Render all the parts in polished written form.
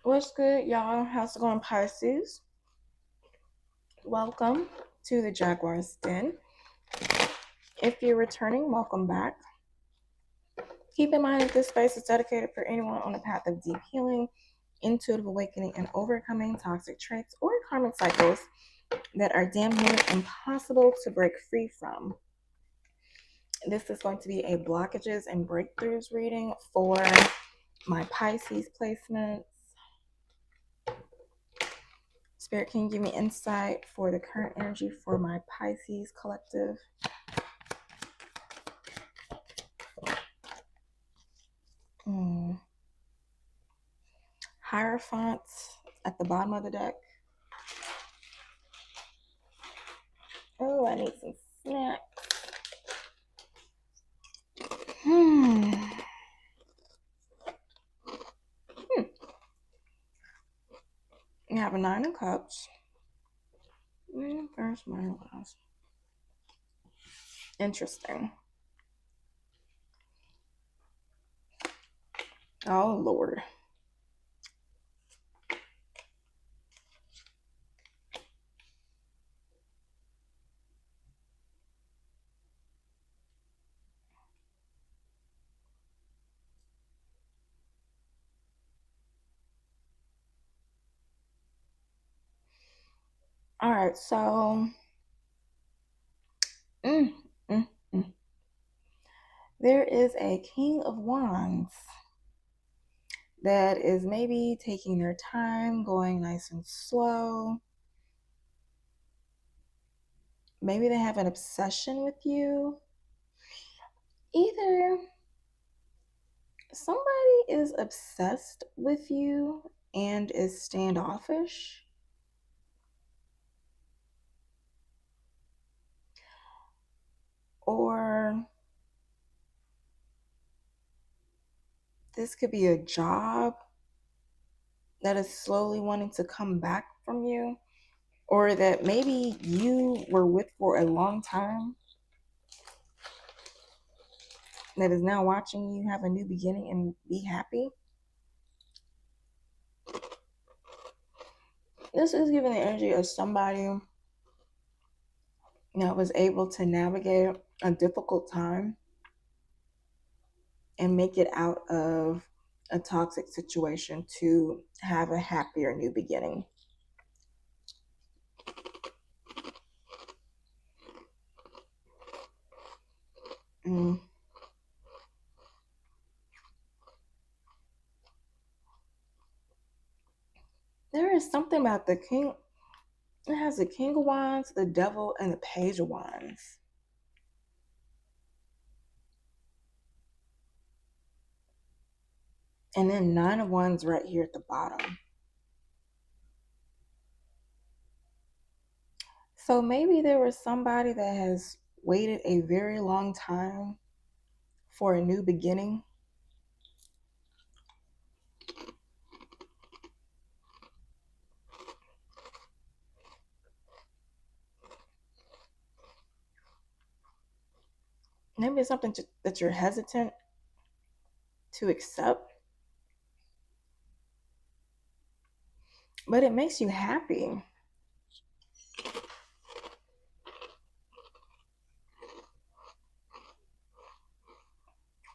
What's good, y'all? How's it going, Pisces? Welcome to the Jaguar's Den. If you're returning, welcome back. Keep in mind that this space is dedicated for anyone on the path of deep healing, intuitive awakening, and overcoming toxic traits or karmic cycles that are damn near impossible to break free from. This is going to be a blockages and breakthroughs reading for my Pisces placements. Spirit, can you give me insight for the current energy for my Pisces collective? Hierophants at the bottom of the deck. Oh, I need some snacks. We have a Nine of Cups. First, my last. Interesting. Oh, Lord. All right, so there is a King of Wands that is maybe taking their time, going nice and slow. Maybe they have an obsession with you. Either somebody is obsessed with you and is standoffish, or this could be a job that is slowly wanting to come back from you, or that maybe you were with for a long time that is now watching you have a new beginning and be happy. This is giving the energy of somebody that was able to navigate a difficult time and make it out of a toxic situation to have a happier new beginning. There is something about the King. It has the King of Wands, the Devil, and the Page of Wands. And then Nine of Wands right here at the bottom. So maybe there was somebody that has waited a very long time for a new beginning. Maybe it's something that you're hesitant to accept, but it makes you happy.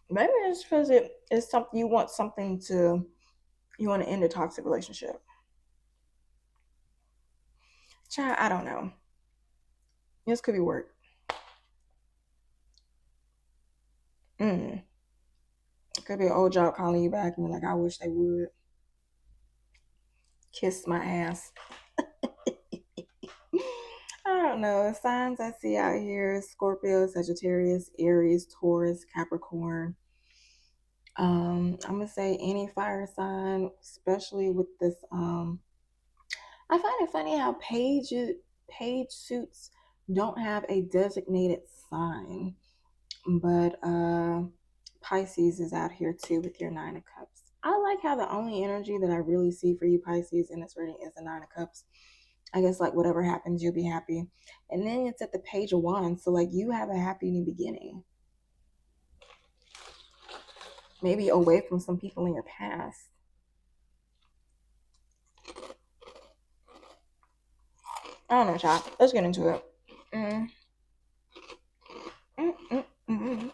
Maybe it's because it is something you want to end a toxic relationship. Child, I don't know. This could be work. It could be an old job calling you back and you're like, I wish they would. Kiss my ass. I don't know. Signs I see out here: Scorpio, Sagittarius, Aries, Taurus, Capricorn. I'm gonna say any fire sign, especially with this. I find it funny how page suits don't have a designated sign, but Pisces is out here too with your Nine of Cups. I like how the only energy that I really see for you Pisces in this reading is the Nine of Cups. I guess like whatever happens, you'll be happy. And then it's at the Page of Wands, so like you have a happy new beginning. Maybe away from some people in your past. I don't know, child. Let's get into it. Mm. Mm, mm, mm, mm.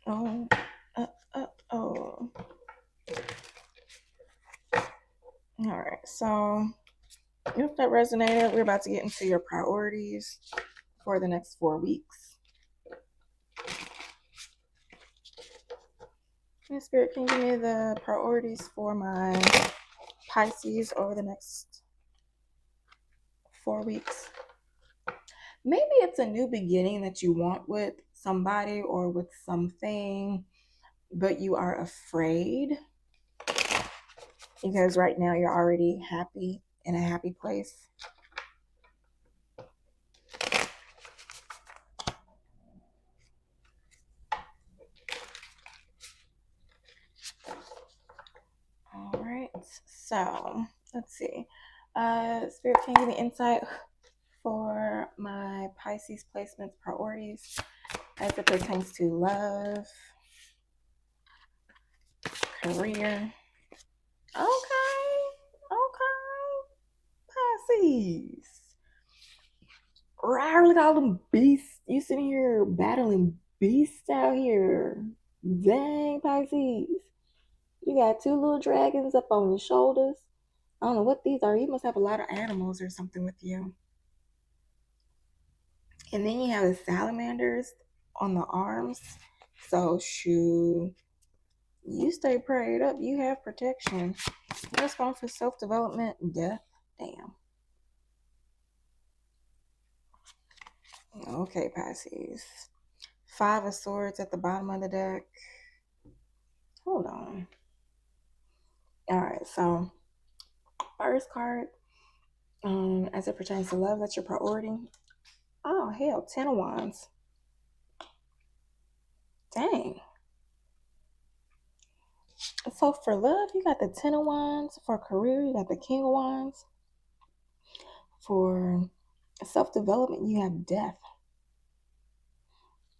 Oh, oh. All right. So, if that resonated, we're about to get into your priorities for the next 4 weeks. And Spirit, can you give me the priorities for my Pisces over the next 4 weeks? Maybe it's a new beginning that you want with somebody or with something, but you are afraid because right now you're already happy in a happy place. All right. So let's see. Spirit, can you give me insight for my Pisces placements priorities as it pertains to love, career? Okay. Okay. Pisces. Right, look at all them beasts. You sitting here battling beasts out here. Dang, Pisces. You got two little dragons up on your shoulders. I don't know what these are. You must have a lot of animals or something with you. And then you have the salamanders on the arms. So, shoot, you stay prayed up. You have protection. What's going for self development? Death. Damn. Okay, Pisces. Five of Swords at the bottom of the deck. Hold on. All right, so first card, as it pertains to love, that's your priority. Oh hell, 10 of Wands. Dang. So for love, you got the 10 of Wands. For career, you got the King of Wands. For self-development, you have Death.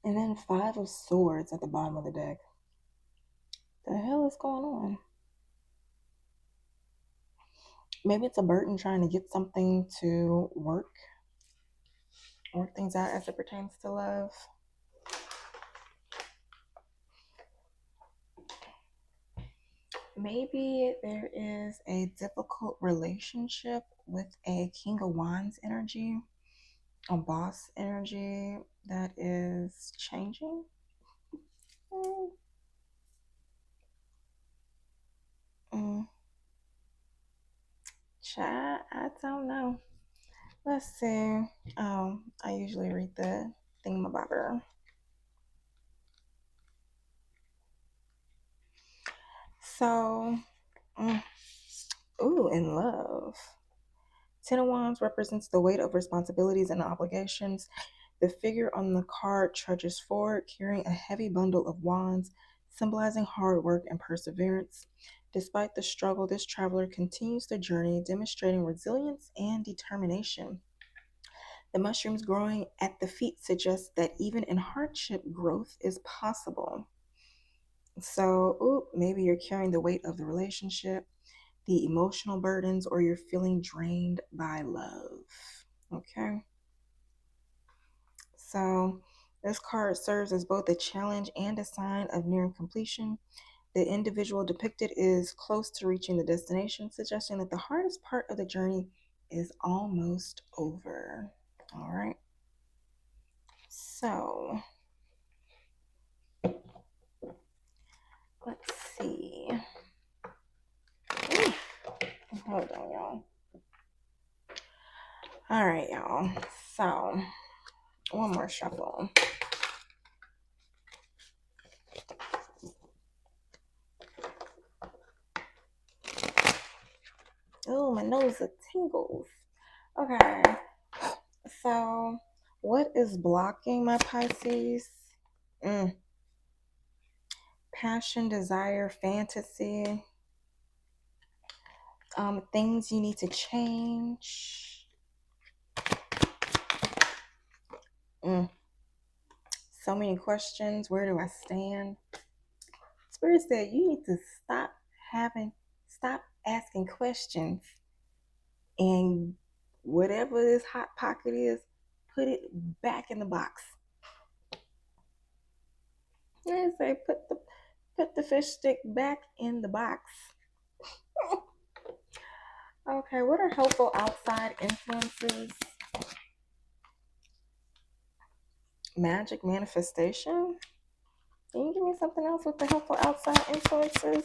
And then Five of Swords at the bottom of the deck. The hell is going on? Maybe it's a burden trying to get something to work things out as it pertains to love. Maybe there is a difficult relationship with a King of Wands energy, a boss energy that is changing. Mm. Chat, I don't know. Let's see. I usually read the thingamabobber. So, in love. 10 of Wands represents the weight of responsibilities and obligations. The figure on the card trudges forward, carrying a heavy bundle of wands, symbolizing hard work and perseverance. Despite the struggle, this traveler continues the journey, demonstrating resilience and determination. The mushrooms growing at the feet suggest that even in hardship, growth is possible. So, maybe you're carrying the weight of the relationship, the emotional burdens, or you're feeling drained by love. Okay. So, this card serves as both a challenge and a sign of nearing completion. The individual depicted is close to reaching the destination, suggesting that the hardest part of the journey is almost over. All right. So, let's see. Ooh, hold on, y'all. All right, y'all. So, one more shuffle. Oh, my nose is tingles. Okay. So, what is blocking my Pisces? Passion, desire, fantasy. Things you need to change. So many questions. Where do I stand? Spirit said you need to stop having Stop asking questions and whatever this hot pocket is, put it back in the box. I say put the fish stick back in the box. Okay, what are helpful outside influences? Magic manifestation? Can you give me something else with the helpful outside influences?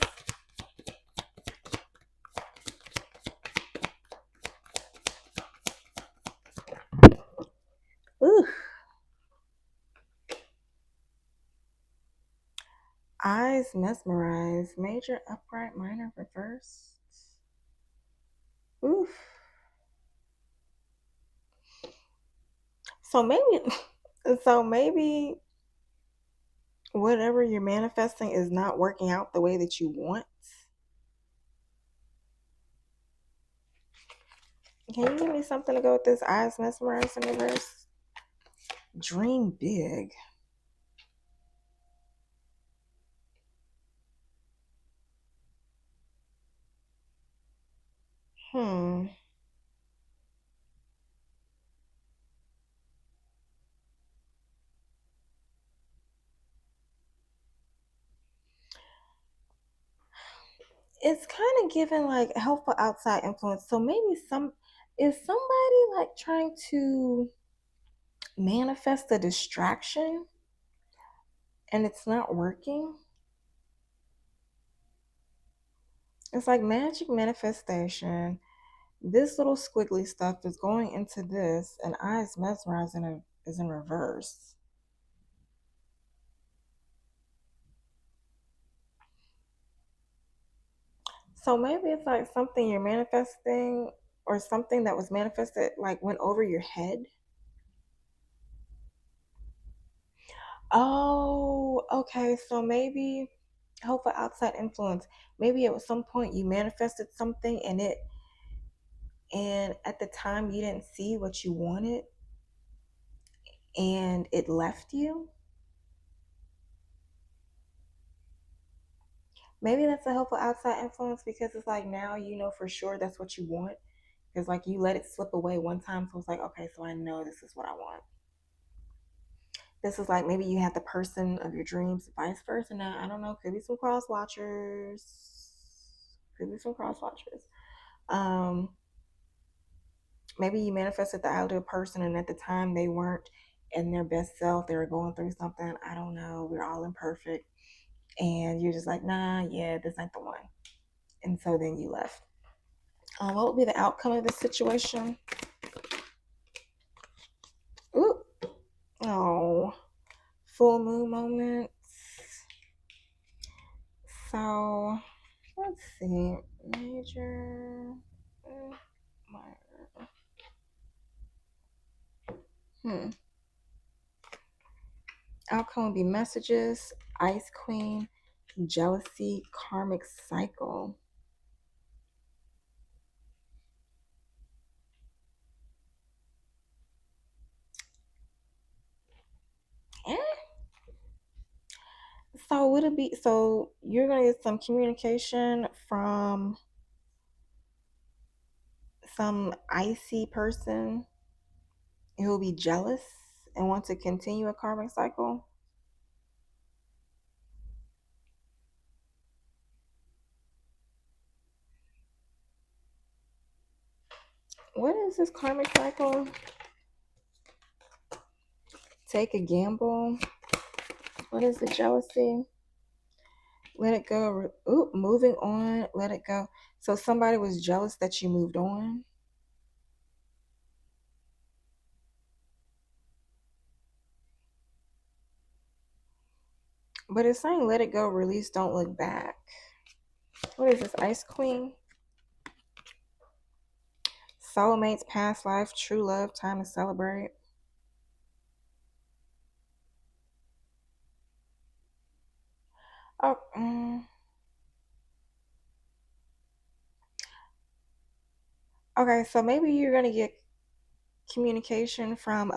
Ooh. Eyes mesmerized. Major upright, minor reversed. Oof. So maybe so maybe whatever you're manifesting is not working out the way that you want. Can you give me something to go with this eyes mesmerized in reverse? Dream big. Hmm. It's kind of given like helpful outside influence. So maybe some is somebody like trying to manifest a distraction and it's not working. It's like magic manifestation. This little squiggly stuff is going into this, and eyes mesmerizing is in reverse. So maybe it's like something you're manifesting or something that was manifested like went over your head. Oh, okay. So maybe helpful outside influence. Maybe at some point you manifested something and at the time you didn't see what you wanted and it left you. Maybe that's a helpful outside influence because it's like now you know for sure that's what you want. Because like you let it slip away one time, so it's like, okay, so I know this is what I want. This is like maybe you had the person of your dreams, vice versa. Now I don't know, could be some cross watchers. Could be some cross watchers. Um, maybe you manifested the ideal person and at the time they weren't in their best self, they were going through something. I don't know, we're all imperfect. And you're just like, nah, yeah, this ain't the one. And so then you left. What would be the outcome of this situation? Ooh, oh, full moon moments. So let's see, major, minor. Hmm. Outcome would be messages, ice queen, jealousy, karmic cycle. Eh? So would it be so you're gonna get some communication from some icy person who will be jealous and want to continue a karmic cycle? What is this karmic cycle? Take a gamble. What is the jealousy? Let it go. Ooh, moving on. Let it go. So somebody was jealous that you moved on, but it's saying let it go, release, don't look back. What is this? Ice Queen. Soulmates, past life, true love, time to celebrate. Oh, okay. So maybe you're gonna get communication from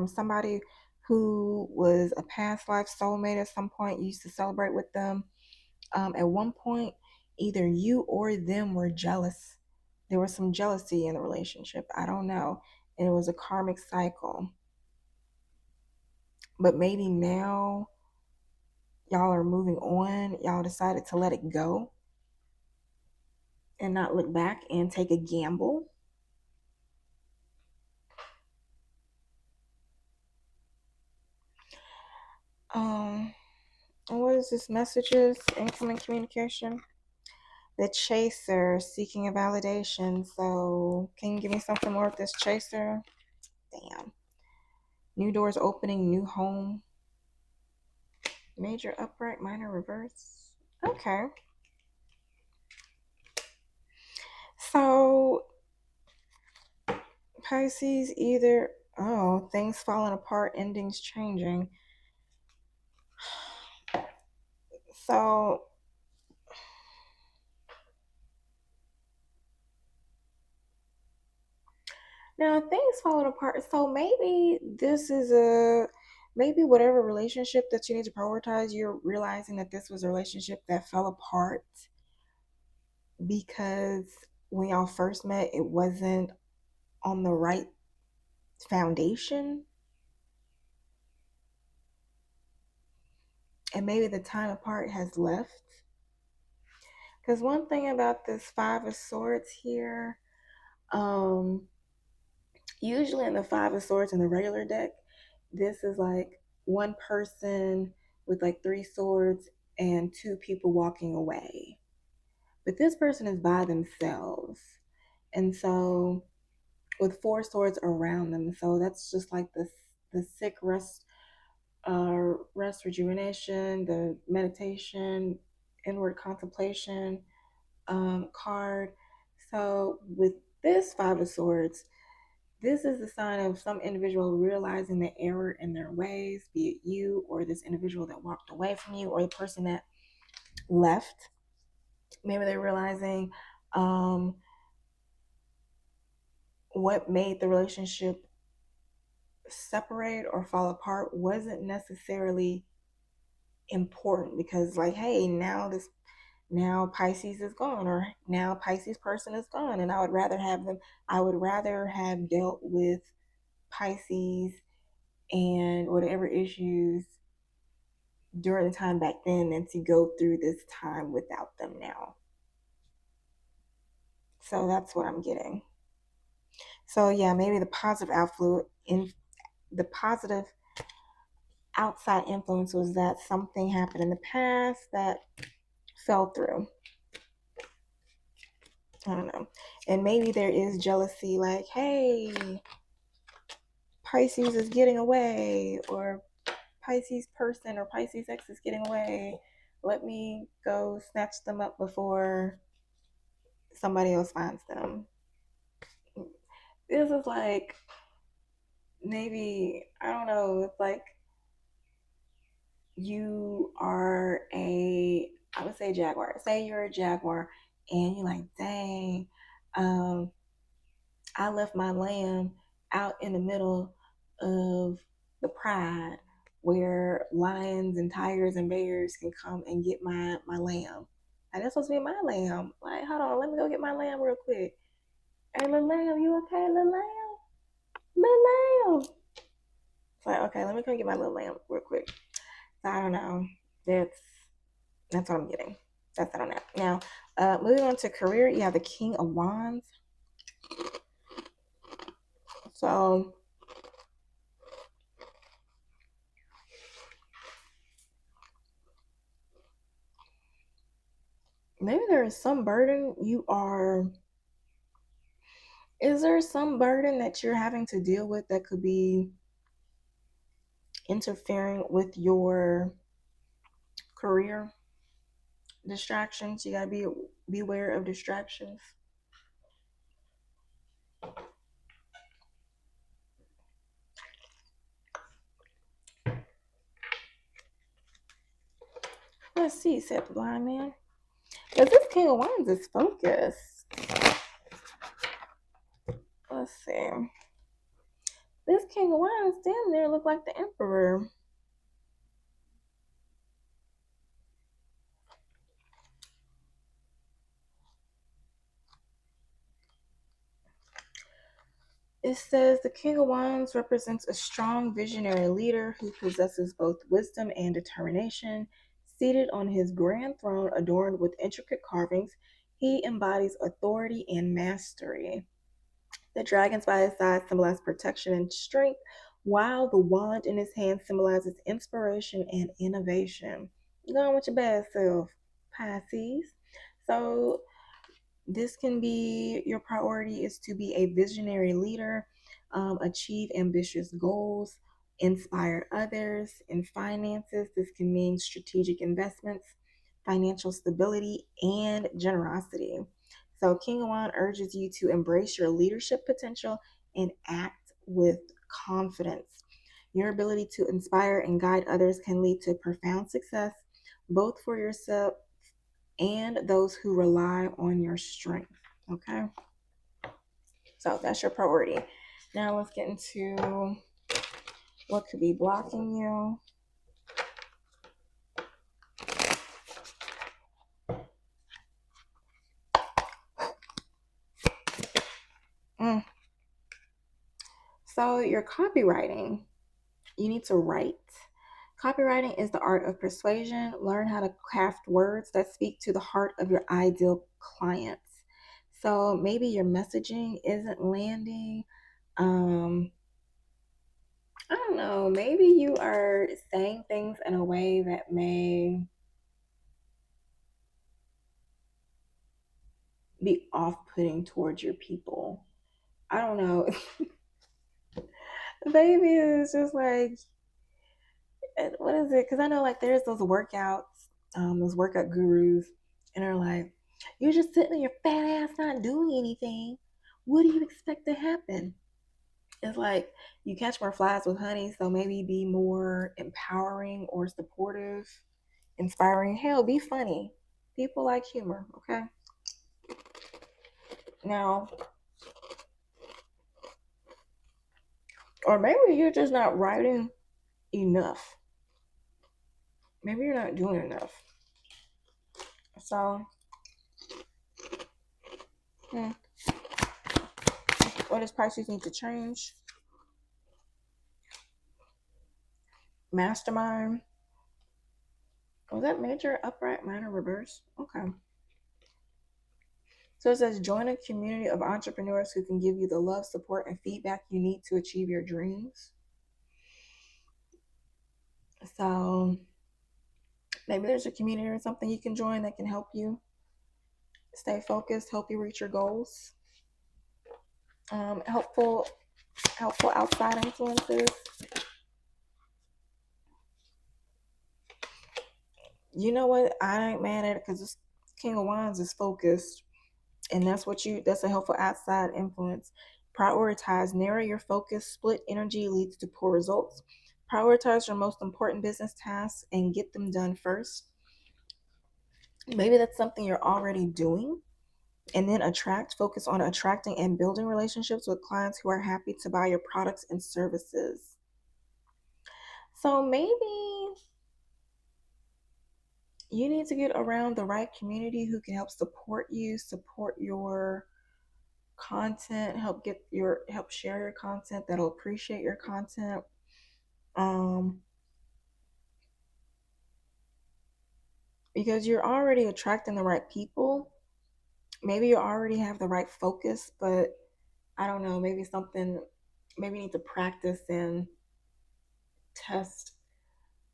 somebody who was a past life soulmate at some point. You used to celebrate with them. At one point, either you or them were jealous. There was some jealousy in the relationship. I don't know. And it was a karmic cycle. But maybe now y'all are moving on. Y'all decided to let it go and not look back and take a gamble. And what is this? Messages, incoming communication. The chaser seeking a validation. So, can you give me something more with this chaser? Damn. New doors opening, new home. Major upright, minor reverse. Okay. So, Pisces either, oh, things falling apart, endings changing. So, now things falling apart. So maybe this is maybe whatever relationship that you need to prioritize, you're realizing that this was a relationship that fell apart because when y'all first met, it wasn't on the right foundation. And maybe the time apart has left. Because one thing about this Five of Swords here, usually in the Five of Swords in the regular deck, this is like one person with like three swords and two people walking away. But this person is by themselves. And so with four swords around them. So that's just like the sick rest rejuvenation, the meditation, inward contemplation card. So with this Five of Swords, this is the sign of some individual realizing the error in their ways, be it you or this individual that walked away from you or the person that left. Maybe they're realizing what made the relationship separate or fall apart wasn't necessarily important because, like, hey, now Pisces is gone, or now Pisces person is gone, and I would rather have dealt with Pisces and whatever issues during the time back then than to go through this time without them now. So that's what I'm getting. So yeah, maybe the positive outside influence was that something happened in the past that fell through. I don't know. And maybe there is jealousy, like, hey, Pisces is getting away, or Pisces person or Pisces X is getting away. Let me go snatch them up before somebody else finds them. This is like, maybe, I don't know, it's like you are I would say Jaguar. Say you're a Jaguar and you're like, dang, I left my lamb out in the middle of the pride where lions and tigers and bears can come and get my lamb. And that's supposed to be my lamb. Like, hold on, let me go get my lamb real quick. Hey, little lamb, you okay, little lamb? Little lamb. It's like, okay, let me come get my little lamb real quick. So I don't know. That's what I'm getting. That's I don't know. Now, moving on to career, you have the King of Wands. So maybe there is some burden is there some burden that you're having to deal with that could be interfering with your career? Distractions, you gotta be aware of distractions. Let's see, said the blind man. Because this King of Wands is focused. Let's see. This King of Wands damn near look like the Emperor. It says the King of Wands represents a strong visionary leader who possesses both wisdom and determination. Seated on his grand throne adorned with intricate carvings, he embodies authority and mastery. The dragons by his side symbolize protection and strength, while the wand in his hand symbolizes inspiration and innovation. Go on with your bad self, Pisces. So this can be your priority is to be a visionary leader, achieve ambitious goals, inspire others. In finances, this can mean strategic investments, financial stability, and generosity. So King of Wand urges you to embrace your leadership potential and act with confidence. Your ability to inspire and guide others can lead to profound success, both for yourself and those who rely on your strength. Okay, so that's your priority. Now let's get into what could be blocking you. Mm. So, your copywriting, you need to write. Copywriting is the art of persuasion. Learn how to craft words that speak to the heart of your ideal clients. So, maybe your messaging isn't landing. Um, I don't know. Maybe you are saying things in a way that may be off putting towards your people. I don't know. Baby is just like, what is it? Because I know like there's those workouts, those workout gurus, and they're like, you're just sitting on your fat ass not doing anything. What do you expect to happen? It's like you catch more flies with honey, so maybe be more empowering or supportive, inspiring. Hell, be funny. People like humor, okay? Now, or maybe you're just not writing enough. Maybe you're not doing enough. So, hmm, what does Pisces need to change? Mastermind. Was that major, upright, minor, reverse? Okay. So it says join a community of entrepreneurs who can give you the love, support, and feedback you need to achieve your dreams. So maybe there's a community or something you can join that can help you stay focused, help you reach your goals. Helpful, helpful outside influences. You know what? I ain't mad at it because this King of Wands is focused, and that's a helpful outside influence. Prioritize, narrow your focus. Split energy leads to poor results. Prioritize your most important business tasks and get them done first. Maybe that's something you're already doing. And then focus on attracting and building relationships with clients who are happy to buy your products and services. So maybe you need to get around the right community who can help support you, support your content, help share your content, that'll appreciate your content. Um because you're already attracting the right people. Maybe you already have the right focus, but I don't know, maybe you need to practice and test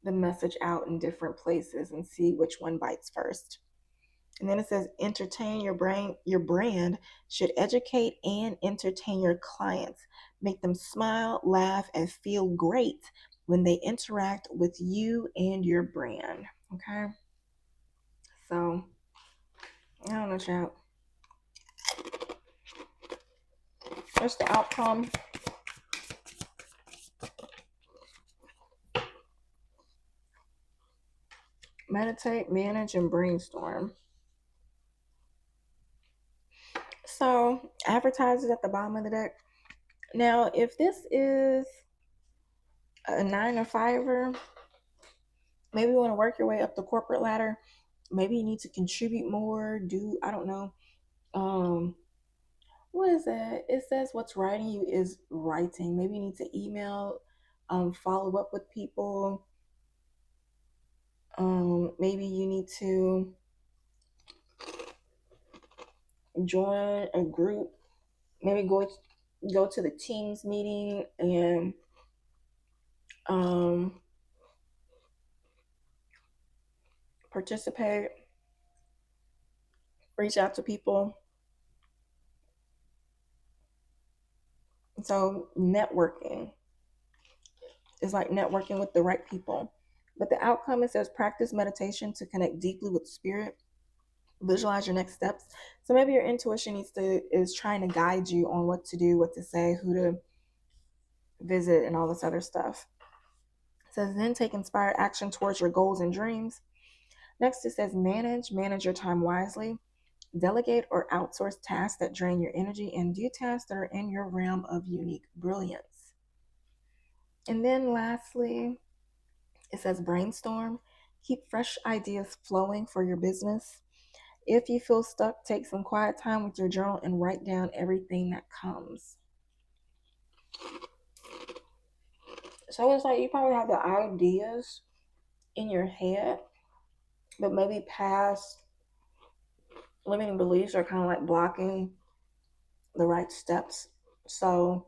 the message out in different places and see which one bites first. And then it says entertain your brand should educate and entertain your clients. Make them smile, laugh, and feel great when they interact with you and your brand. Okay? So, I don't know, child. What's the outcome? Meditate, manage, and brainstorm. So, advertisers at the bottom of the deck. Now, if this is a 9 to 5er, maybe you want to work your way up the corporate ladder. Maybe you need to contribute more. I don't know. Um, what is it? It says what's writing you is writing. Maybe you need to email, follow up with people. Maybe you need to join a group. Maybe go to the teams meeting and um, participate. Reach out to people. So networking is like networking with the right people. But the outcome, it says practice meditation to connect deeply with spirit. Visualize your next steps. So maybe your intuition is trying to guide you on what to do, what to say, who to visit, and all this other stuff. It says then take inspired action towards your goals and dreams. Next, it says manage your time wisely. Delegate or outsource tasks that drain your energy and do tasks that are in your realm of unique brilliance. And then lastly, it says brainstorm. Keep fresh ideas flowing for your business. If you feel stuck, take some quiet time with your journal and write down everything that comes. So it's like you probably have the ideas in your head, but maybe past limiting beliefs are kind of like blocking the right steps. So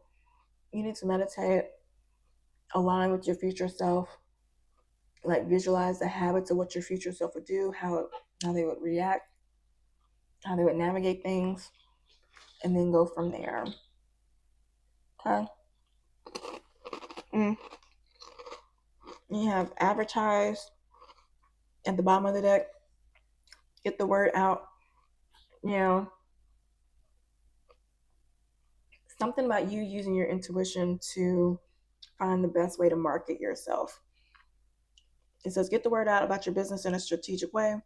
you need to meditate, align with your future self, like visualize the habits of what your future self would do, how they would react, how they would navigate things, and then go from there. Okay. Mm. You have advertise at the bottom of the deck. Get the word out. You know, something about you using your intuition to find the best way to market yourself. It says get the word out about your business in a strategic way.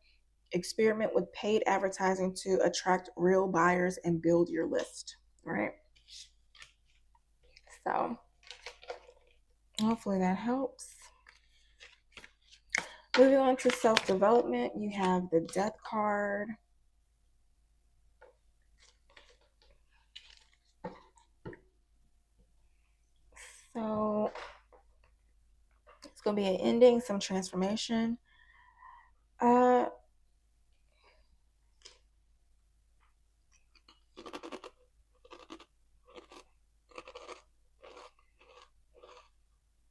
Experiment with paid advertising to attract real buyers and build your list. All right. So hopefully that helps. Moving on to self-development, you have the death card. So it's going to be an ending, some transformation. Uh,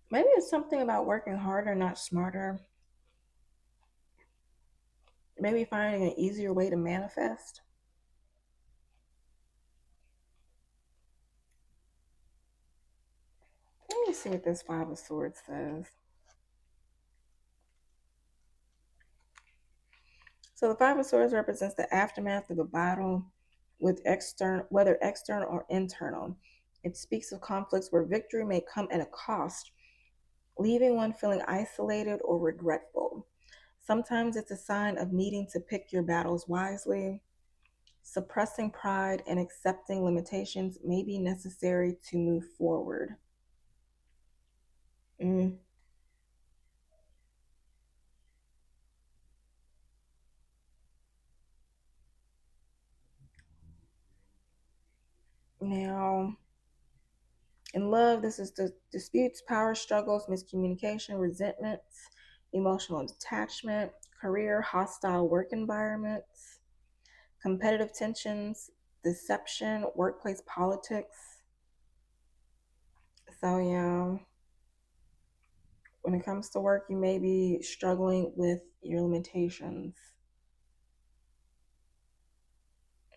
Maybe it's something about working harder, not smarter. Maybe finding an easier way to manifest. Let me see what this Five of Swords says. So the Five of Swords represents the aftermath of a battle with external, whether external or internal. It speaks of conflicts where victory may come at a cost, leaving one feeling isolated or regretful. Sometimes it's a sign of needing to pick your battles wisely. Suppressing pride and accepting limitations may be necessary to move forward. Mm. Now, in love, this is the disputes, power struggles, miscommunication, resentments, emotional detachment, career, hostile work environments, competitive tensions, deception, workplace politics. So, yeah, when it comes to work, you may be struggling with your limitations.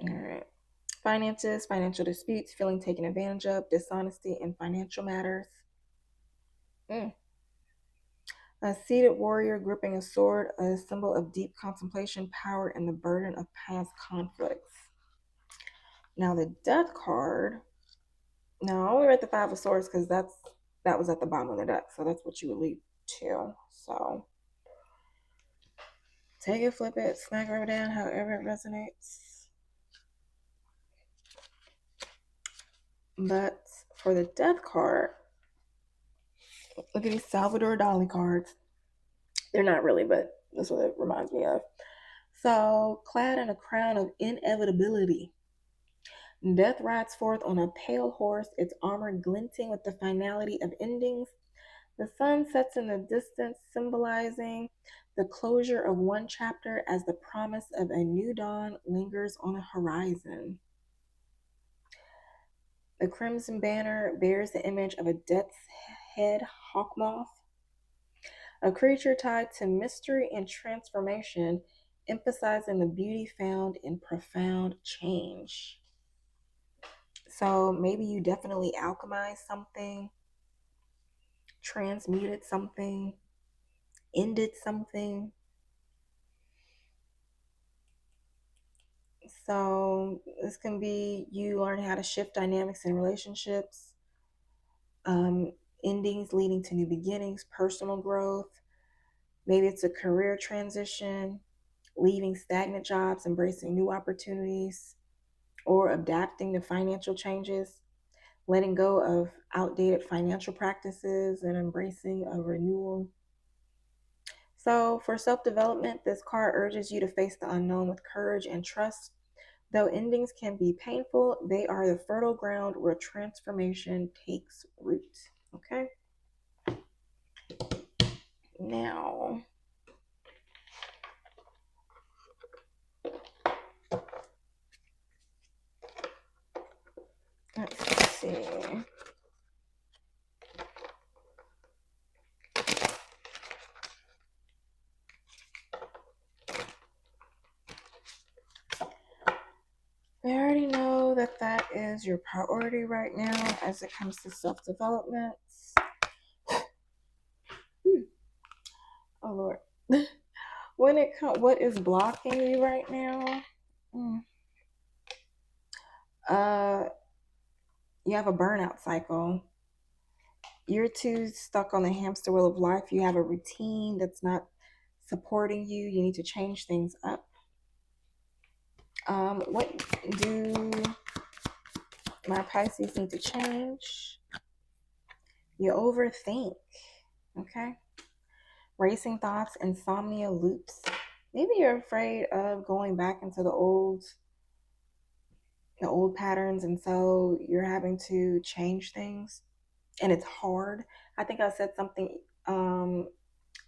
All right. Finances, financial disputes, feeling taken advantage of, dishonesty in financial matters. Mm. A seated warrior gripping a sword, a symbol of deep contemplation, power, and the burden of past conflicts. Now the death card. Now I only read the Five of Swords because that was at the bottom of the deck, so that's what you would lead to. So take it, flip it, smack it down, however it resonates. But for the death card, look at these Salvador Dali cards. They're not really, but that's what it reminds me of. So, clad in a crown of inevitability, Death rides forth on a pale horse, its armor glinting with the finality of endings. The sun sets in the distance, symbolizing the closure of one chapter as the promise of a new dawn lingers on the horizon. The crimson banner bears the image of a death's head hawk moth, a creature tied to mystery and transformation, emphasizing the beauty found in profound change. So maybe you definitely alchemized something, transmuted something, ended something. So this can be you learn how to shift dynamics in relationships, um, endings leading to new beginnings, personal growth. Maybe it's a career transition, leaving stagnant jobs, embracing new opportunities, or adapting to financial changes, letting go of outdated financial practices and embracing a renewal. So, for self development, this card urges you to face the unknown with courage and trust. Though endings can be painful, they are the fertile ground where transformation takes root. Okay? Now, let's see. I already know that that is your priority right now as it comes to self development. Oh Lord, what is blocking you right now? Mm. Uh, you have a burnout cycle. You're too stuck on the hamster wheel of life. You have a routine that's not supporting you. You need to change things up. What do my Pisces need to change? You overthink. Okay. Racing thoughts, insomnia loops. Maybe you're afraid of going back into the old patterns, and so you're having to change things, and it's hard. I think I said something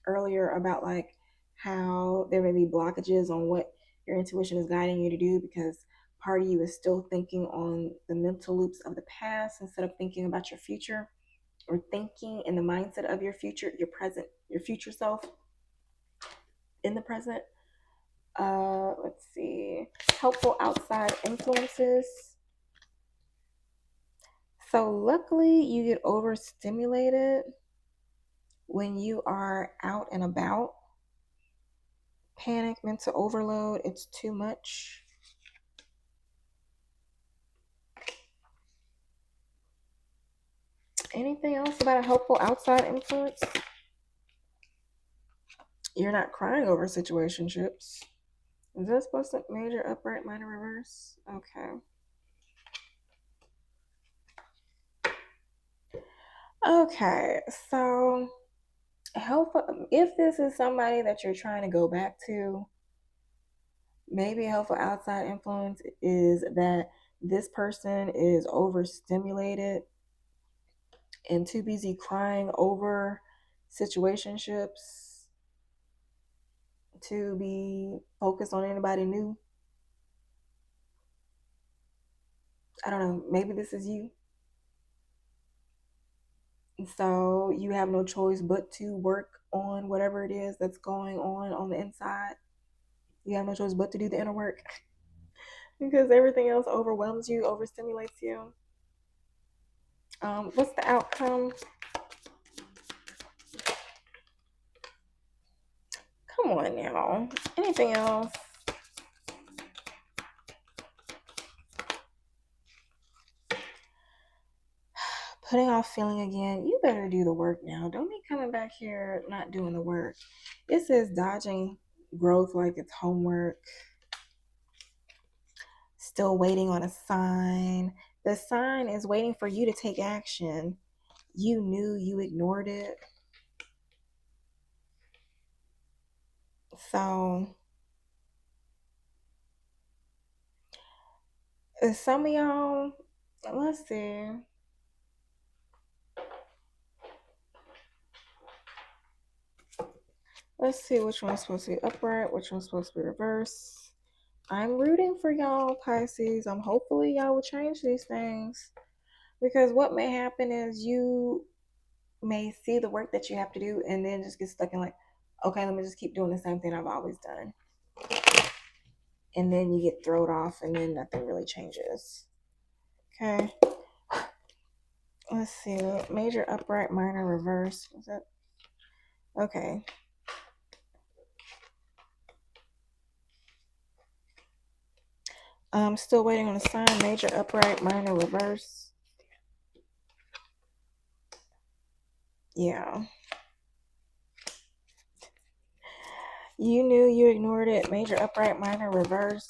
earlier about like how there may be blockages on what your intuition is guiding you to do because part of you is still thinking on the mental loops of the past instead of thinking about your future, or thinking in the mindset of your future, your future self in the present. Let's see. Helpful outside influences. So luckily you get overstimulated when you are out and about. Panic, mental overload, it's too much. Anything else about a helpful outside influence? You're not crying over situationships. Is that supposed to major, upright, minor, reverse? Okay. Okay, so helpful, if this is somebody that you're trying to go back to, maybe a helpful outside influence is that this person is overstimulated and too busy crying over situationships to be focused on anybody new. I don't know, maybe this is you. So you have no choice but to work on whatever it is that's going on the inside. You have no choice but to do the inner work because everything else overwhelms you, overstimulates you. What's the outcome? Come on now. Anything else? Putting off feeling again. You better do the work now. Don't be coming back here not doing the work. It says dodging growth like it's homework. Still waiting on a sign. The sign is waiting for you to take action. You knew, you ignored it. So Some of y'all, let's see. Let's see which one's supposed to be upright, which one's supposed to be reverse. I'm rooting for y'all, Pisces. I'm hopefully y'all will change these things. Because what may happen is you may see the work that you have to do and then just get stuck in like, okay, let me just keep doing the same thing I've always done. And then you get thrown off and then nothing really changes. Okay. Let's see. Major upright, minor reverse. Is that okay? I'm still waiting on a sign. Major upright, minor reverse. Yeah. You knew, you ignored it. Major upright, minor reverse.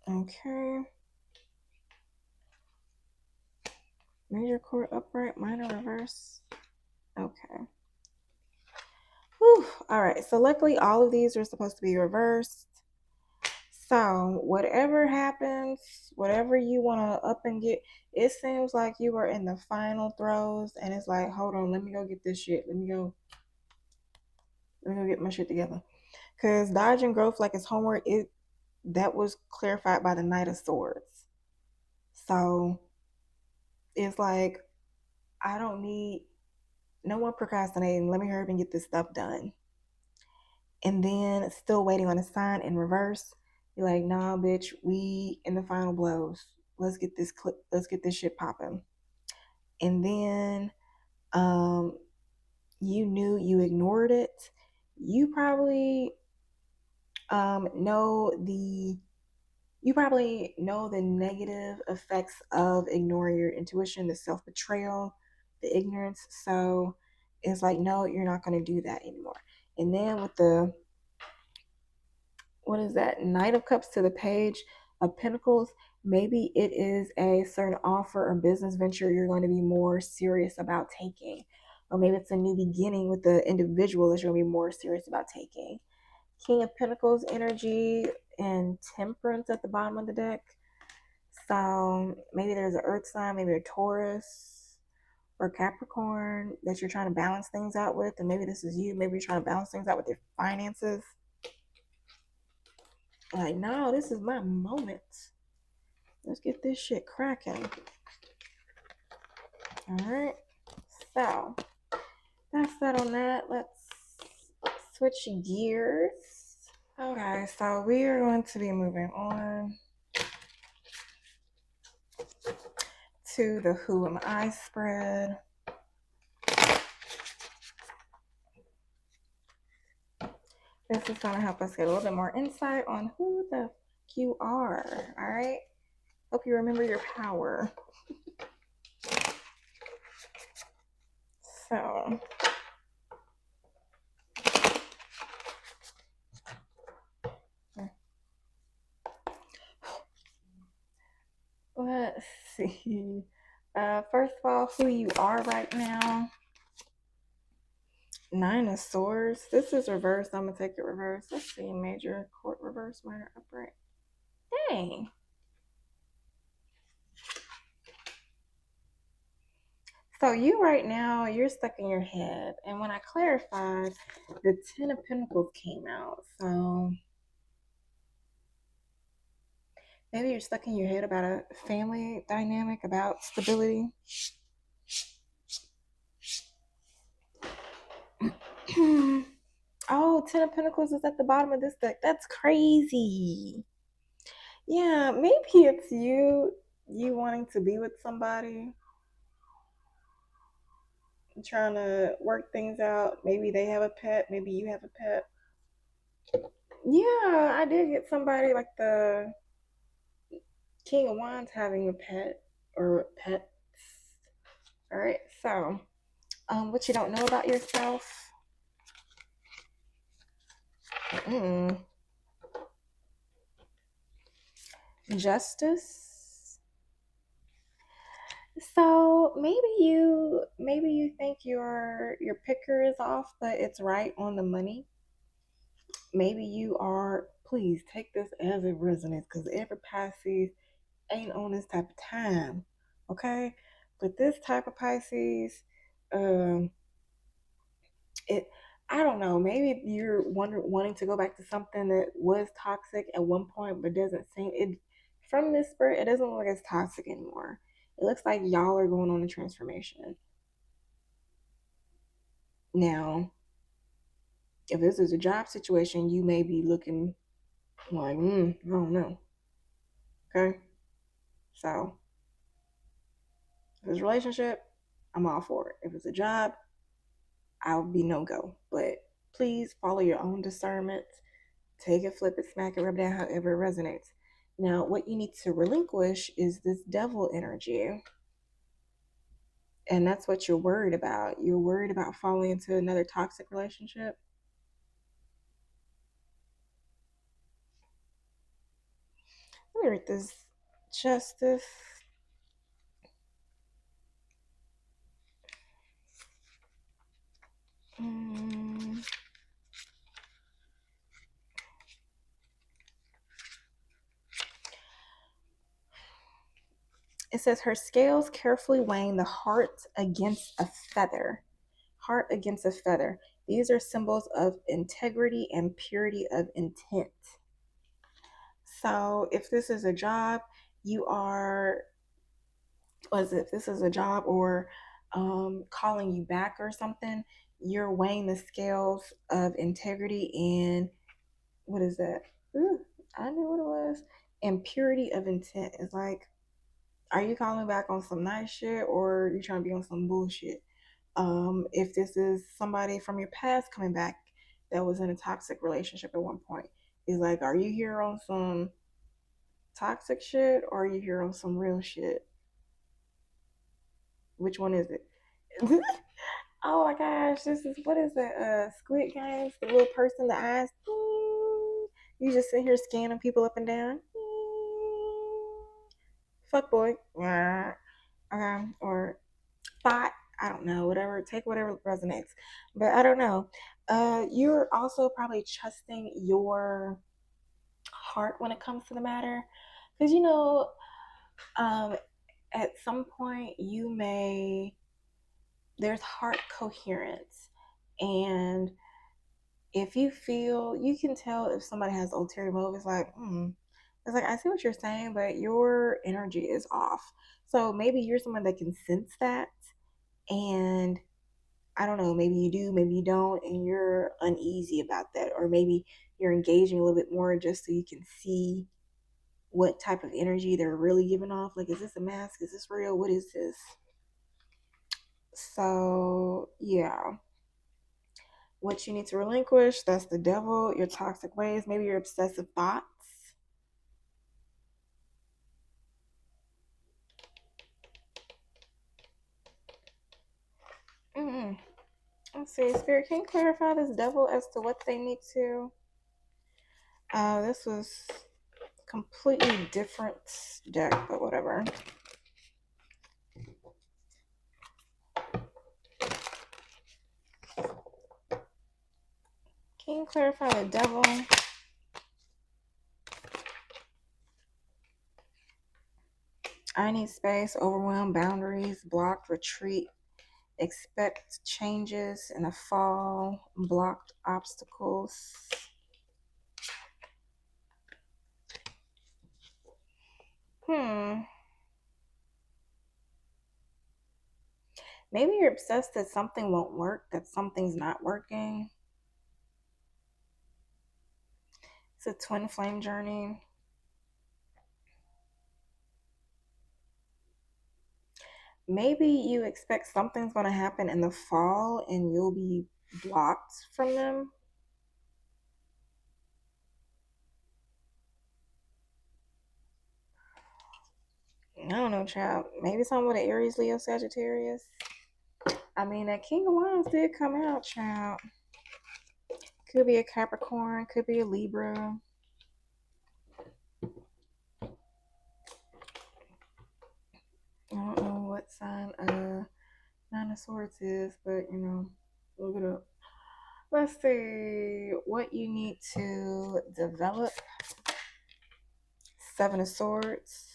Okay. Major chord upright, minor reverse. Okay. Whew. All right. So luckily, all of these are supposed to be reversed. So whatever happens, whatever you want to up and get, it seems like you are in the final throes, and it's like, hold on, let me go get this shit. Let me go get my shit together. Because dodging growth like it's homework, that was clarified by the Knight of Swords. So it's like, I don't need no more procrastinating. Let me hurry up and get this stuff done. And then still waiting on a sign in reverse. You're like, nah, bitch, we in the final blows. Let's get this shit popping. And then you knew, you ignored it. You probably know the negative effects of ignoring your intuition, the self-betrayal, the ignorance. So it's like, no, you're not going to do that anymore. And then with the, what is that, Knight of Cups to the Page of Pentacles, maybe it is a certain offer or business venture you're going to be more serious about taking. Or maybe it's a new beginning with the individual that you're going to be more serious about taking. King of Pentacles energy and Temperance at the bottom of the deck. So maybe there's an earth sign, maybe a Taurus or Capricorn that you're trying to balance things out with. And maybe this is you. Maybe you're trying to balance things out with your finances. Like, no, this is my moment. Let's get this shit cracking. All right. So that's that on that. Let's switch gears. Okay, so we are going to be moving on to the Who Am I spread. This is going to help us get a little bit more insight on who the fuck you are. All right. Hope you remember your power. So let's see. First of all, who you are right now. 9 of Swords. This is reversed. I'm going to take it reverse. Let's see. Major court reverse, minor upright. Dang. So you right now, you're stuck in your head. And when I clarified, the 10 of Pentacles came out. So maybe you're stuck in your head about a family dynamic, about stability. Oh, 10 of Pentacles is at the bottom of this deck. That's crazy. Yeah, maybe it's you wanting to be with somebody, trying to work things out. Maybe they have a pet, maybe you have a pet. Yeah, I did get somebody like the King of Wands having a pet or pets. All right, so what you don't know about yourself. Justice. So maybe you think your picker is off, but it's right on the money. Maybe you are please take this as it resonates because every Pisces ain't on this type of time. Okay? But this type of Pisces, um, it I don't know, maybe you're wanting to go back to something that was toxic at one point but doesn't seem it from this spirit, it doesn't look like it's toxic anymore. It looks like y'all are going on a transformation. Now, if this is a job situation, you may be looking like, I don't know. Okay? So, if it's a relationship, I'm all for it. If it's a job, I'll be no go. But please follow your own discernment. Take it, flip it, smack it, rub it down, however it resonates. Now, what you need to relinquish is this devil energy. And that's what you're worried about. You're worried about falling into another toxic relationship. Let me read this. Justice. Mm. It says her scales carefully weighing the heart against a feather. Heart against a feather. These are symbols of integrity and purity of intent. So if this is a job, you are, was if this is a job or calling you back or something, you're weighing the scales of integrity and what is that? Ooh, I knew what it was. And purity of intent is like, are you calling back on some nice shit or you trying to be on some bullshit? If this is somebody from your past coming back that was in a toxic relationship at one point, is like, are you here on some toxic shit or are you here on some real shit? Which one is it? Oh my gosh, this is what is it? Squid Games, the little person, the eyes. You just sit here scanning people up and down. Fuck boy. Or thought. I don't know. Whatever. Take whatever resonates. But I don't know. You're also probably trusting your heart when it comes to the matter, because um, at some point you may there's heart coherence, and if you feel you can tell if somebody has ulterior motive. It's like I see what you're saying, but your energy is off. So maybe you're someone that can sense that, and I don't know, maybe you do, maybe you don't, and you're uneasy about that, or maybe you're engaging a little bit more just so you can see what type of energy they're really giving off. Like, is this a mask? Is this real? What is this? So yeah, what you need to relinquish, that's the devil, your toxic ways, maybe your obsessive thoughts. Mm-mm. Let's see, Spirit, can you clarify this devil as to what they need to? This was completely different deck, but whatever. Can you clarify the devil? I need space, overwhelm, boundaries, blocked, retreat, expect changes in the fall, blocked obstacles. Maybe you're obsessed that something won't work, that something's not working. It's a twin flame journey. Maybe you expect something's going to happen in the fall and you'll be blocked from them. I don't know, child. Maybe something with an Aries, Leo, Sagittarius. I mean, that King of Wands did come out, child. Could be a Capricorn, could be a Libra. I don't know what sign Nine of Swords is, but look it up. Let's see what you need to develop. Seven of Swords.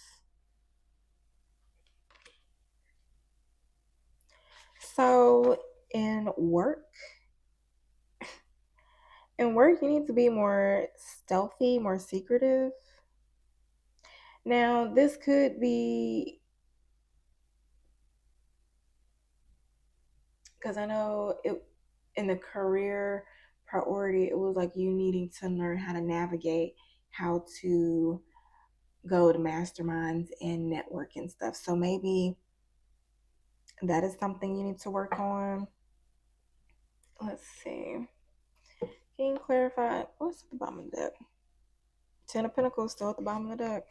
So in work, you need to be more stealthy, more secretive. Now, this could be because I know it in the career priority, it was like you needing to learn how to navigate how to go to masterminds and network and stuff. So maybe that is something you need to work on. Let's see. Can you clarify what's at the bottom of the deck? Ten of Pentacles still at the bottom of the deck.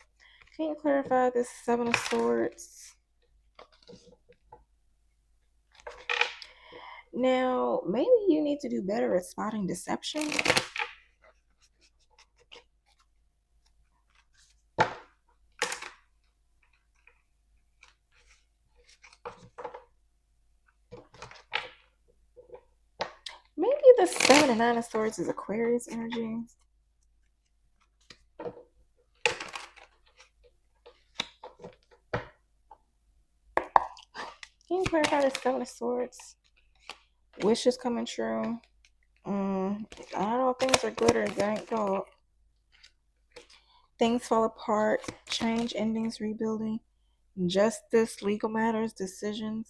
Can you clarify this Seven of Swords? Now, maybe you need to do better at spotting deception. Maybe the Seven and Nine of Swords is Aquarius energy. Can you clarify the Seven of Swords? Wishes coming true. I don't know, things are glitter, they ain't gold. Things fall apart, change, endings, rebuilding, justice, legal matters, decisions.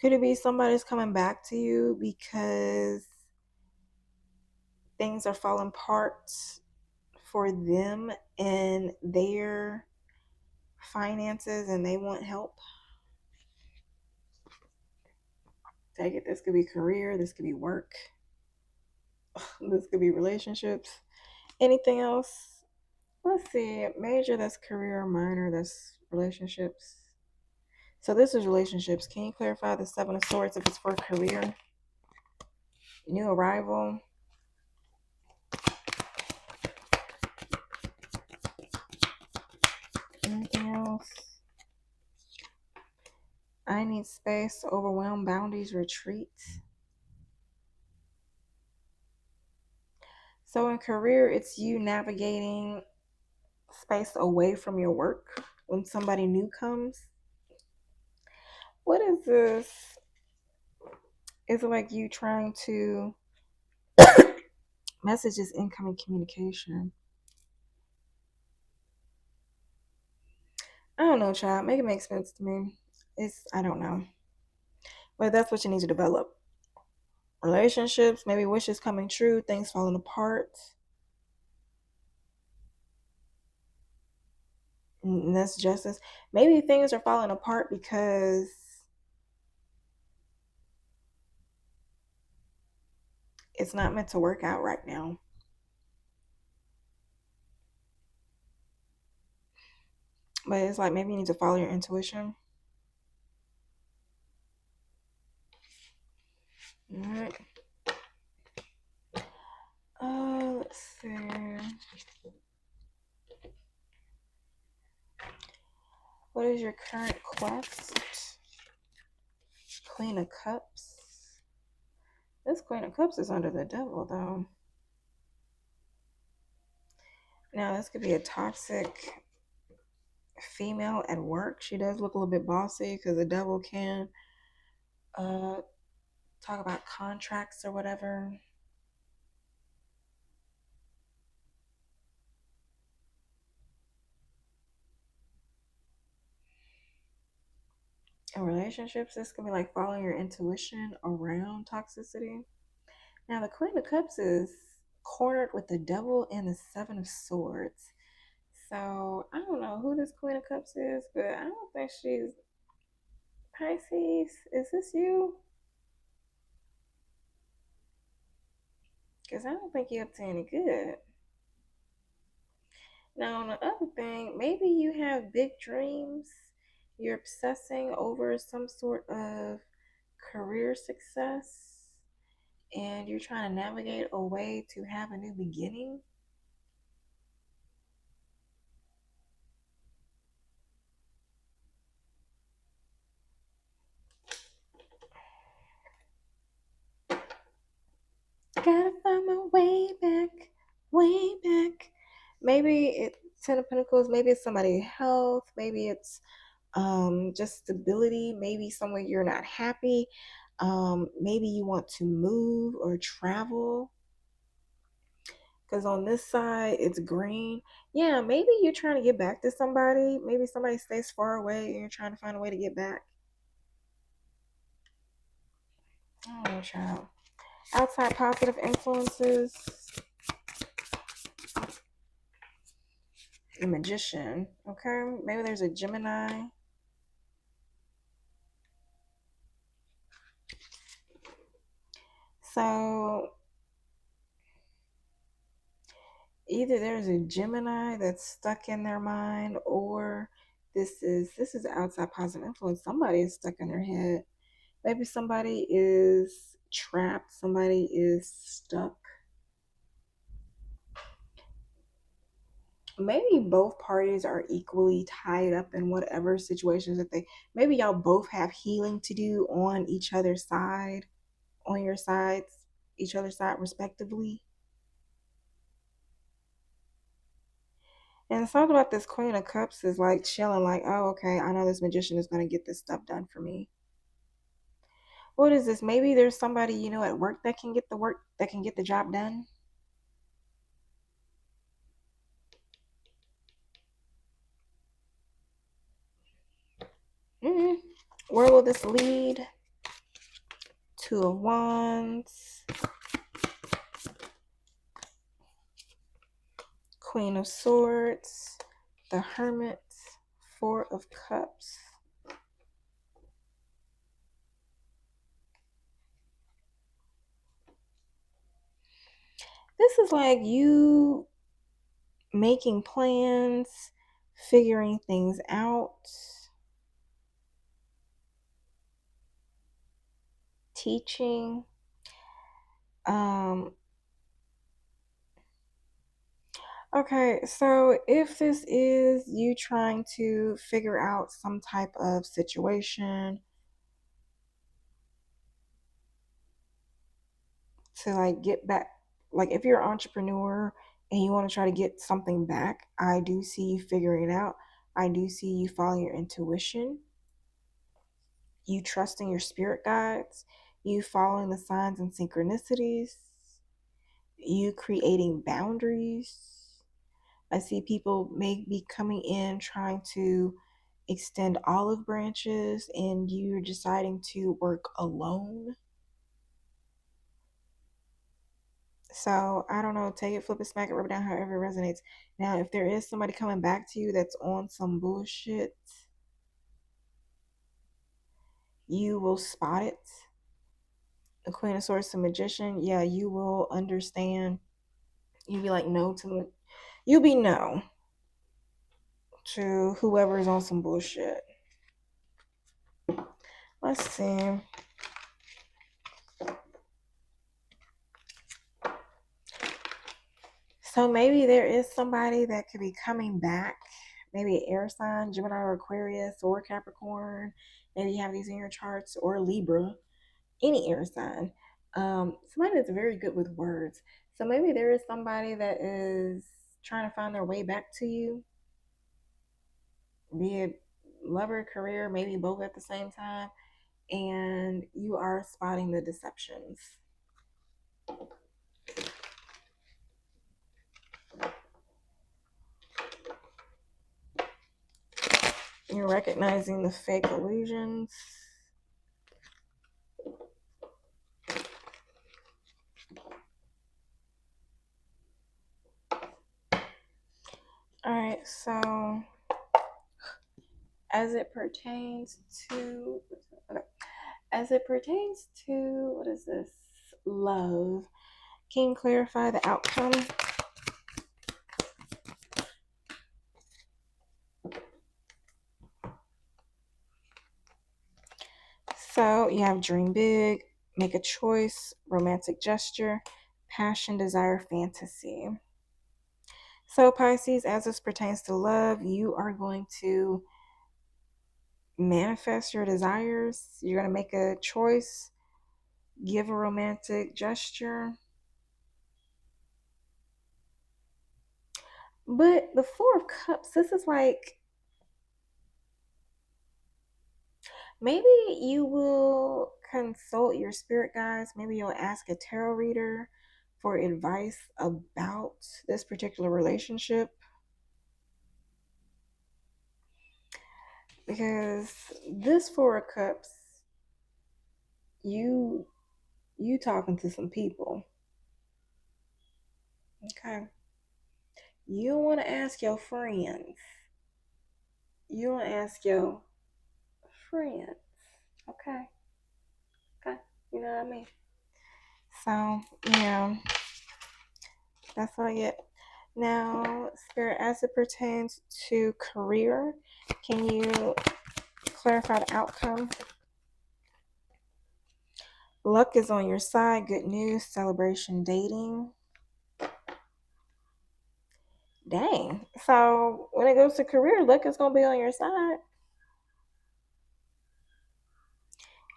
Could it be somebody's coming back to you because things are falling apart for them and their finances and they want help? Take it. This could be career, this could be work, this could be relationships. Anything else? Let's see. Major, that's career. Minor, that's relationships. So this is relationships. Can you clarify the Seven of Swords if it's for career? New arrival. Anything else? I need space, overwhelm, boundaries, retreat. So in career, it's you navigating space away from your work when somebody new comes. What is this? Is it like you trying to messages incoming communication? I don't know, child. Make it make sense to me. I don't know. But that's what you need to develop. Relationships, maybe wishes coming true, things falling apart. And that's justice. Maybe things are falling apart because it's not meant to work out right now. But it's like maybe you need to follow your intuition. All right. Let's see. What is your current quest? Queen of Cups. This Queen of Cups is under the devil, though. Now, this could be a toxic female at work. She does look a little bit bossy because the devil can talk about contracts or whatever. In relationships, this could be like following your intuition around toxicity. Now, the Queen of Cups is cornered with the devil and the Seven of Swords. So, I don't know who this Queen of Cups is, but I don't think she's Pisces. Is this you? Because I don't think you're up to any good. Now, on the other thing, maybe you have big dreams. You're obsessing over some sort of career success and you're trying to navigate a way to have a new beginning. Gotta find my way back, way back. Maybe it's Ten of Pentacles, maybe it's somebody's health, maybe it's just stability, maybe somewhere you're not happy. Maybe you want to move or travel. Because on this side, it's green. Yeah, maybe you're trying to get back to somebody. Maybe somebody stays far away and you're trying to find a way to get back. I don't know, child. Outside positive influences. The Magician. Okay, maybe there's a Gemini. So either there's a Gemini that's stuck in their mind, or this is outside positive influence. Somebody is stuck in their head. Maybe somebody is trapped. Somebody is stuck. Maybe both parties are equally tied up in whatever situations that they. Maybe y'all both have healing to do on each other's side, on your sides, each other's side respectively. And something about this Queen of Cups is like chilling, like, oh, okay, I know this magician is going to get this stuff done for me. What is this? Maybe there's somebody you know at work that can get the work, that can get the job done. Mm-hmm. Where will this lead? Two of Wands, Queen of Swords, the Hermit, Four of Cups. This is like you making plans, figuring things out, teaching. Um, okay, so if this is you trying to figure out some type of situation to like get back, like if you're an entrepreneur and you want to try to get something back, I do see you figuring it out. I do see you following your intuition, you trusting your spirit guides, you following the signs and synchronicities, you creating boundaries. I see people may be coming in trying to extend olive branches and you're deciding to work alone. So I don't know, take it, flip it, smack it, rub it down, however it resonates. Now, if there is somebody coming back to you that's on some bullshit, you will spot it. The Queen of Swords, the Magician, yeah, you will understand. You'll be like no to the, you'll be no to whoever is on some bullshit. Let's see. So maybe there is somebody that could be coming back. Maybe an air sign, Gemini or Aquarius or Capricorn. Maybe you have these in your charts, or Libra, any air sign. Somebody that's very good with words. So maybe there is somebody that is trying to find their way back to you, be it lover, career, maybe both at the same time, and you are spotting the deceptions. You're recognizing the fake illusions. All right, so as it pertains to, okay, as it pertains to, what is this? Love. Can you clarify the outcome? So you have dream big, make a choice, romantic gesture, passion, desire, fantasy. So Pisces, as this pertains to love, you are going to manifest your desires. You're going to make a choice, give a romantic gesture, But the Four of Cups, this is like, maybe you will consult your spirit guides. Maybe you'll ask a tarot reader for advice about this particular relationship. Because this Four of Cups, you talking to some people. Okay. You don't want to ask your friends. You don't ask your friends. Okay. Okay. You know what I mean? So, yeah, that's what I get. Now, Spirit, as it pertains to career, can you clarify the outcome? Luck is on your side. Good news, celebration, dating. Dang. So, when it goes to career, luck is going to be on your side.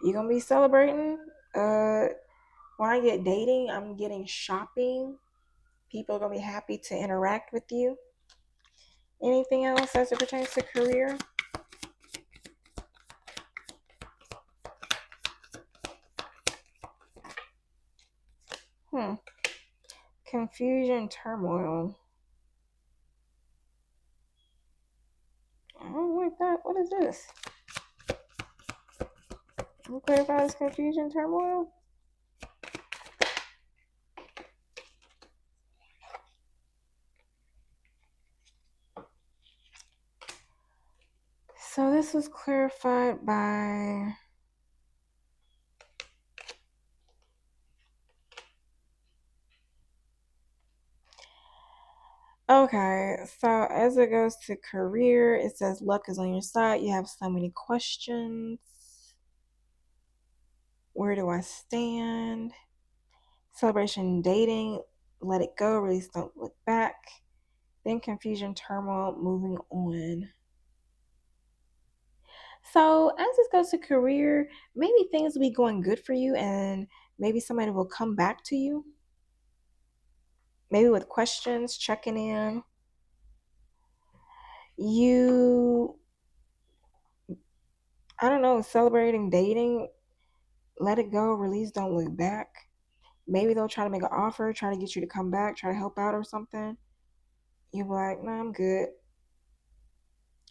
You're going to be celebrating. When I get dating, I'm getting shopping. People are going to be happy to interact with you. Anything else as it pertains to career? Confusion, turmoil. I don't like that. What is this? Can you clarify this confusion, turmoil? So this was clarified by... Okay, so as it goes to career, it says luck is on your side. You have so many questions. Where do I stand? Celebration, dating, let it go, release, don't look back. Then confusion, turmoil, moving on. So as this goes to career, maybe things will be going good for you and maybe somebody will come back to you. Maybe with questions, checking in. I don't know, celebrating, dating, let it go, release, don't look back. Maybe they'll try to make an offer, try to get you to come back, try to help out or something. You'll be like, no, I'm good.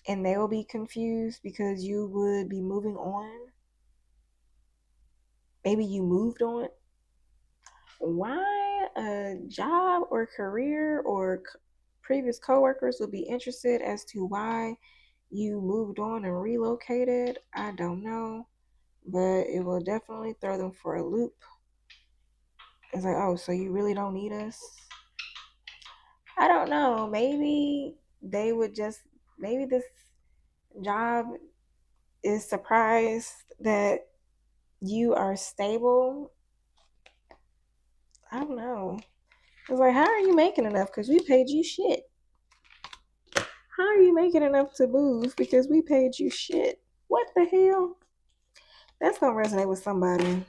And they will be confused because you would be moving on. Maybe you moved on. Why a job or career or previous coworkers would be interested as to why you moved on and relocated, I don't know. But it will definitely throw them for a loop. It's like, oh, so you really don't need us? I don't know. Maybe they would just, maybe this job is surprised that you are stable. I don't know. It's like, how are you making enough? Because we paid you shit. How are you making enough to move? Because we paid you shit. What the hell? That's going to resonate with somebody.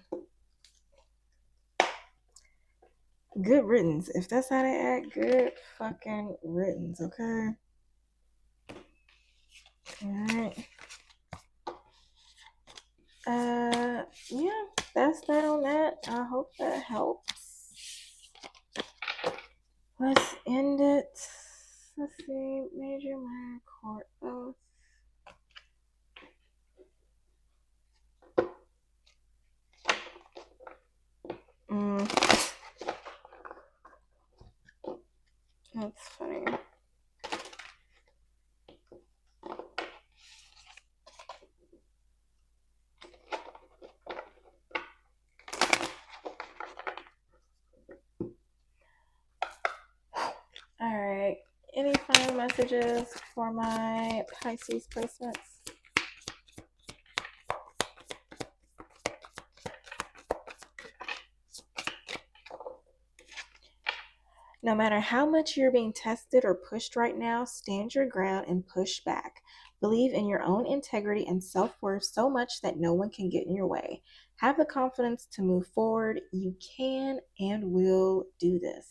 Good riddance. If that's how they act, good fucking riddance, okay? Alright. Yeah, that's that on that. I hope that helps. Let's end it. Let's see. Major, minor, chord, both. That's funny. Alright. Any final messages for my Pisces placements? No matter how much you're being tested or pushed right now, stand your ground and push back. Believe in your own integrity and self-worth so much that no one can get in your way. Have the confidence to move forward. You can and will do this.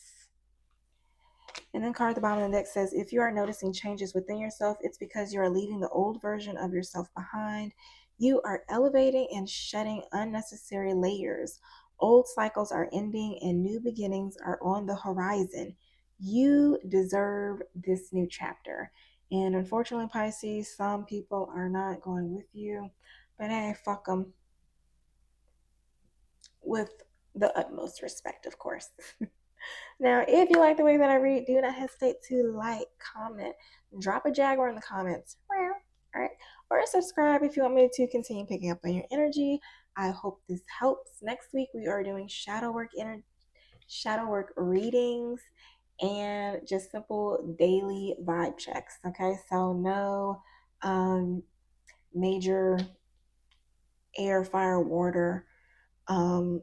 And then card at the bottom of the deck says, if you are noticing changes within yourself, it's because you are leaving the old version of yourself behind. You are elevating and shedding unnecessary layers. Old cycles are ending and new beginnings are on the horizon. You deserve this new chapter. And unfortunately, Pisces, some people are not going with you. But hey, fuck them. With the utmost respect, of course. Now, if you like the way that I read, do not hesitate to like, comment, drop a jaguar in the comments. All right. Or subscribe if you want me to continue picking up on your energy. I hope this helps. Next week we are doing shadow work readings and just simple daily vibe checks. Okay, so no major air, fire, water, um,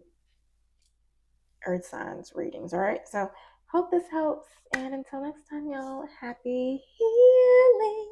earth signs readings. All right, so hope this helps, and until next time, y'all, happy healing.